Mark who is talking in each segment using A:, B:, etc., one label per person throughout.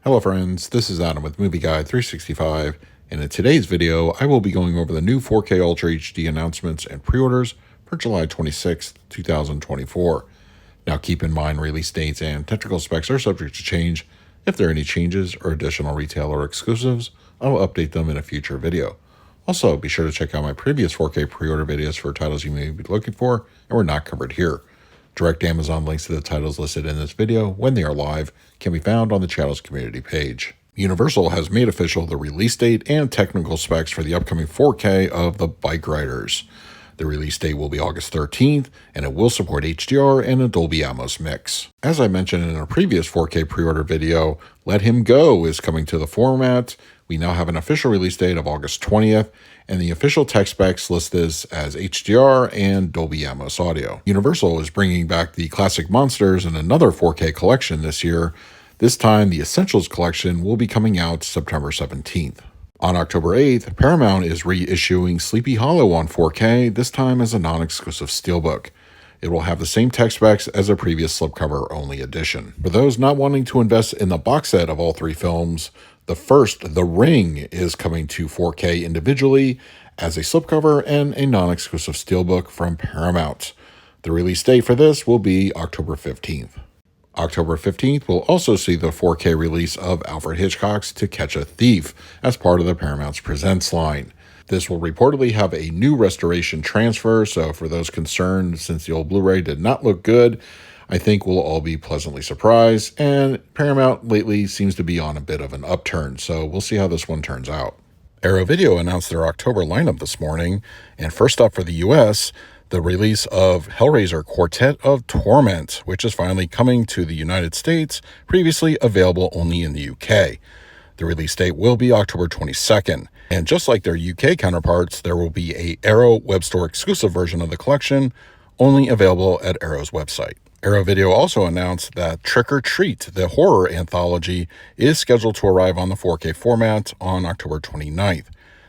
A: Hello friends, this is Adam with Movie Guide 365, and in today's video I will be going over the new 4K Ultra HD announcements and pre-orders for July 26th, 2024. Now keep in mind release dates and technical specs are subject to change. If there are any changes or additional retailer exclusives, I will update them in a future video. Also, be sure to check out my previous 4K pre-order videos for titles you may be looking for and were not covered here. Direct Amazon links to the titles listed in this video when they are live can be found on the channel's community page. Universal has made official the release date and technical specs for the upcoming 4K of The Bike Riders. The release date will be August 13th, and it will support HDR and a Dolby Atmos mix. As I mentioned in a previous 4K pre-order video, Let Him Go is coming to the format. We now have an official release date of August 20th, and the official tech specs list this as HDR and Dolby Atmos audio. Universal is bringing back the classic monsters in another 4K collection this year. This time, the Essentials collection will be coming out September 17th. On October 8th, Paramount is reissuing Sleepy Hollow on 4K, this time as a non-exclusive Steelbook. It will have the same tech specs as a previous slipcover-only edition. For those not wanting to invest in the box set of all three films, the first, The Ring, is coming to 4K individually as a slipcover and a non-exclusive Steelbook from Paramount. The release date for this will be October 15th. October 15th will also see the 4K release of Alfred Hitchcock's To Catch a Thief as part of the Paramount's Presents line. This will reportedly have a new restoration transfer, so for those concerned, since the old Blu-ray did not look good, I think we'll all be pleasantly surprised, and Paramount lately seems to be on a bit of an upturn, so we'll see how this one turns out. Arrow Video announced their October lineup this morning, and first up for the US, the release of Hellraiser Quartet of Torment, which is finally coming to the United States, previously available only in the UK. The release date will be October 22nd, and just like their UK counterparts, there will be a Arrow web store exclusive version of the collection, only available at Arrow's website. Arrow Video also announced that Trick or Treat, the horror anthology, is scheduled to arrive on the 4K format on October 29th.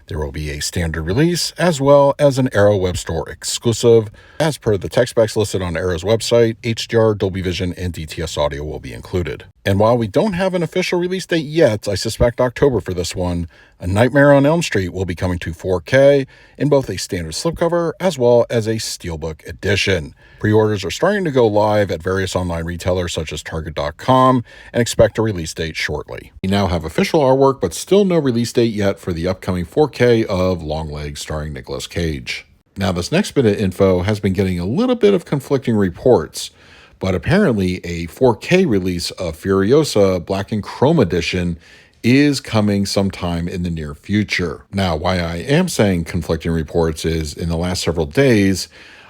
A: There will be a standard release as well as an Arrow web store exclusive. As per the tech specs listed on Arrow's website, HDR, Dolby Vision, and DTS audio will be included. And while we don't have an official release date yet, I suspect October for this one, A Nightmare on Elm Street will be coming to 4K in both a standard slipcover as well as a Steelbook edition. Pre-orders are starting to go live at various online retailers such as Target.com and expect a release date shortly. We now have official artwork, but still no release date yet for the upcoming 4K of Longlegs starring Nicolas Cage. Now, this next bit of info has been getting a little bit of conflicting reports, but apparently a 4K release of Furiosa Black and Chrome Edition is coming sometime in the near future. Now, why I am saying conflicting reports is in the last several days,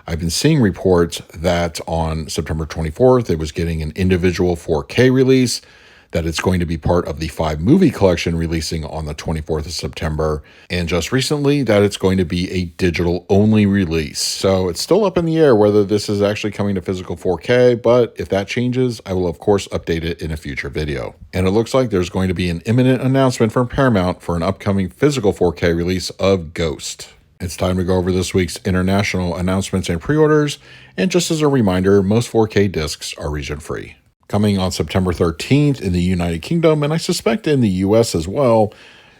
A: I've been seeing reports that on September 24th, it was getting an individual 4K release, that it's going to be part of the 5-movie collection releasing on the 24th of September, and just recently that it's going to be a digital-only release. So it's still up in the air whether this is actually coming to physical 4K, but if that changes, I will of course update it in a future video. And it looks like there's going to be an imminent announcement from Paramount for an upcoming physical 4K release of Ghost. It's time to go over this week's international announcements and pre-orders, and just as a reminder, most 4K discs are region-free. Coming on September 13th in the United Kingdom, and I suspect in the US as well,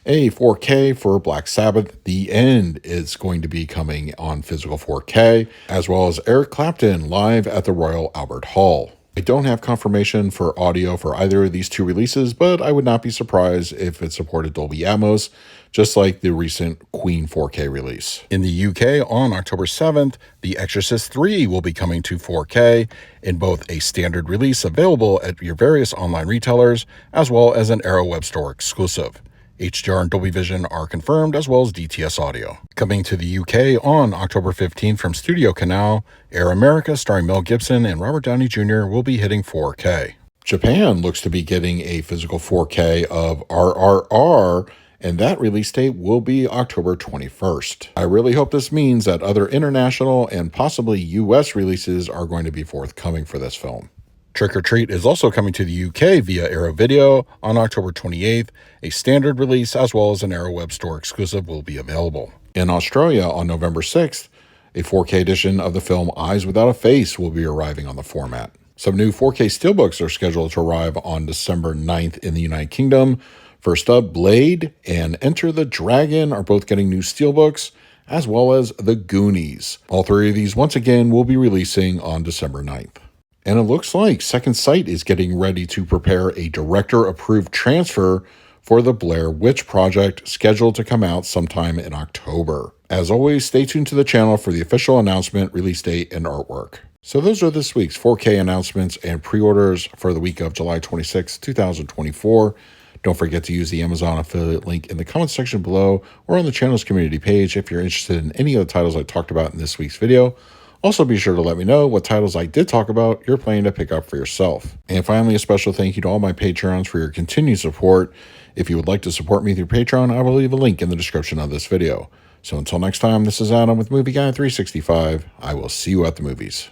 A: a 4K for Black Sabbath, The End, is going to be coming on physical 4K, as well as Eric Clapton live at the Royal Albert Hall. I don't have confirmation for audio for either of these two releases, but I would not be surprised if it supported Dolby Atmos, just like the recent Queen 4K release. In the UK, on October 7th, The Exorcist 3 will be coming to 4K in both a standard release available at your various online retailers, as well as an Arrow web store exclusive. HDR and Dolby Vision are confirmed, as well as DTS audio. Coming to the UK on October 15th from Studio Canal, Air America starring Mel Gibson and Robert Downey Jr. will be hitting 4K. Japan looks to be getting a physical 4K of RRR, and that release date will be October 21st. I really hope this means that other international and possibly US releases are going to be forthcoming for this film. Trick or Treat is also coming to the UK via Arrow Video on October 28th. A standard release as well as an Arrow web store exclusive will be available. In Australia on November 6th, a 4K edition of the film Eyes Without a Face will be arriving on the format. Some new 4K Steelbooks are scheduled to arrive on December 9th in the United Kingdom. First up, Blade and Enter the Dragon are both getting new Steelbooks, as well as The Goonies. All three of these, once again, will be releasing on December 9th. And it looks like Second Sight is getting ready to prepare a director-approved transfer for the Blair Witch Project, scheduled to come out sometime in October. As always, stay tuned to the channel for the official announcement, release date, and artwork. So those are this week's 4K announcements and pre-orders for the week of July 26, 2024. Don't forget to use the Amazon affiliate link in the comments section below or on the channel's community page if you're interested in any of the titles I talked about in this week's video. Also, be sure to let me know what titles I did talk about you're planning to pick up for yourself. And finally, a special thank you to all my Patreons for your continued support. If you would like to support me through Patreon, I will leave a link in the description of this video. So until next time, this is Adam with Movie Guy 365. I will see you at the movies.